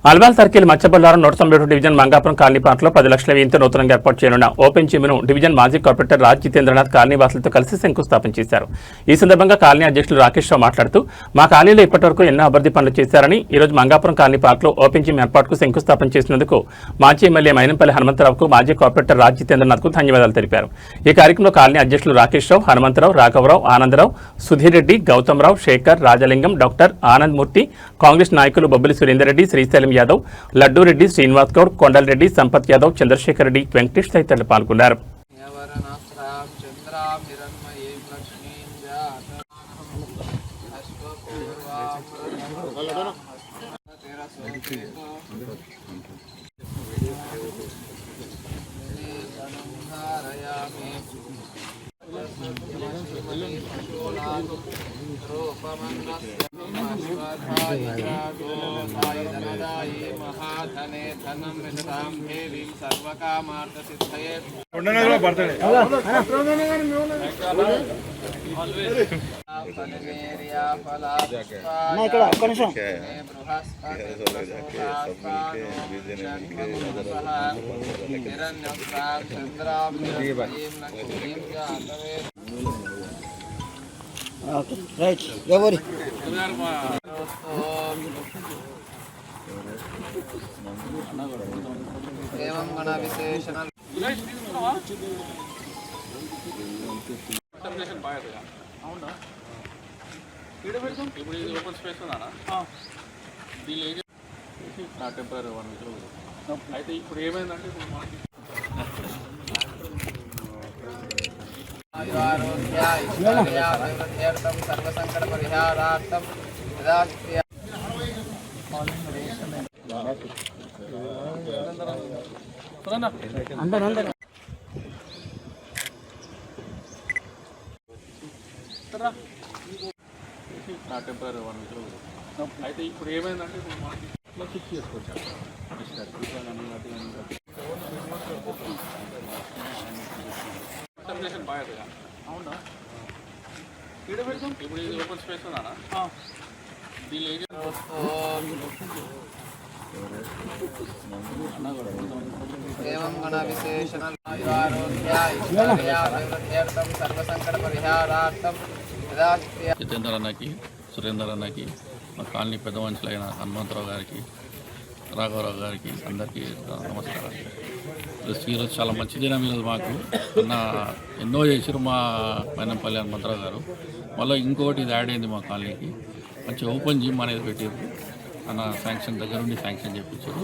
Alwal circle Machabollaram 192 division Mangapuram colony పార్క్లో 10 లక్షల వ్యయంతో నూతనంగా ఏర్పాటు చేయనున్న ఓపెన్ జిమ్ను డివిజన్ మాజీ కార్పొరేటర్ రాజ్ జితేంద్రనాథ్ కాలనీ వాసులతో కలిసి శంకుస్థాపన చేశారు. ఈ సందర్భంగా కాలనీ అధ్యక్షులు రాకేష్ రావు మాట్లాడుతూ మా కాలనీలో ఇప్పటివరకు ఎన్నో అభివృద్ధి పనులు చేశారని ఈ రోజు మంగాపురం కాలనీ పార్క్లో ఓపెన్ జిమ్ ఏర్పాటుకు శంకుస్థాపన చేసినందుకు మాజీ ఎమ్మెల్యే మైనంపల్లి హనుమంతరావుకు మాజీ కార్పొరేటర్ రాజ్ జితేంద్రనాథ్కు ధన్యవాదాలు తెలిపారు. ఈ కార్యక్రమంలో కాలనీ అధ్యక్షులు రాకేష్ రావు, హనుమంతరావు, రాఘవరావు, ఆనందరావు, సుధీర్ రెడ్డి, గౌతమ్ రావు, శేఖర్, రాజలింగం, డాక్టర్ ఆనంద్ మూర్తి, కాంగ్రెస్ నాయకులు బొబ్బిలి సురేందర్ రెడ్డి, శ్రీశైలం యాదవ్, లడ్డూ రెడ్డి, శ్రీనివాస్ గౌడ్, కొండల్ రెడ్డి, సంపత్ యాదవ్, చంద్రశేఖర్ రెడ్డి, వెంకటేష్ తదితరులు పాల్గొన్నారు. Right, don't worry. ఇప్పుడు ఇది ఓపెన్ స్పేస్ ఉందా దీని నా టెంపరీ 1 వీక్ అయితే ఇప్పుడు ఏమైందంటే సర్వసంకట పరిహారార్థం నా టెంపరీ 1 వీక్ అయితే ఇప్పుడు ఏమైందంటే ఇప్పుడు ఫిక్స్ చేసుకోవచ్చు బాగా అవునా ఇప్పుడు ఇది ఓపెన్ స్పేస్ ఉందా దీని సర్వసంకట పరిహారార్థం జితేందర్ అన్నకి, సురేందర్ అన్నకి, మా కాలనీ పెద్ద మనుషులైన హనుమంతరావు గారికి, రాఘవరావు గారికి అందరికీ నమస్కారాలు. ఈరోజు చాలా మంచి దినం. ఈరోజు మాకు ఎన్నో చేసారు మా మైనంపల్లి హనుమంతరావు గారు. మళ్ళీ ఇంకొకటి ఇది యాడ్ అయింది మా కాలనీకి. మంచి ఓపెన్ జిమ్ అనేది పెట్టారు. అన్న శాంక్షన్ దగ్గర ఉండి శాంక్షన్ చేయించారు.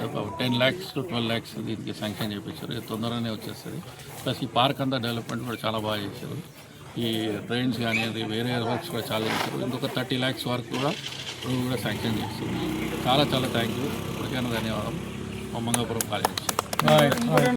ఒక 10 lakhs to 12 lakhs దీనికి శాంక్షన్ చేయించారు. ఇది తొందరగానే వచ్చేస్తుంది. ప్లస్ ఈ పార్క్ అంతా డెవలప్మెంట్ కూడా చాలా బాగా చేశారు. ఈ ట్రైన్స్ కానీ వేరే వర్క్స్ కూడా చాలా చేశారు. ఇంకొక 30 lakhs వరకు కూడా శాంక్షన్ చేస్తారు. చాలా చాలా థ్యాంక్ యూ. ఇప్పటికైనా ధన్యవాదం. మా మంగాపురం కాలేజ్.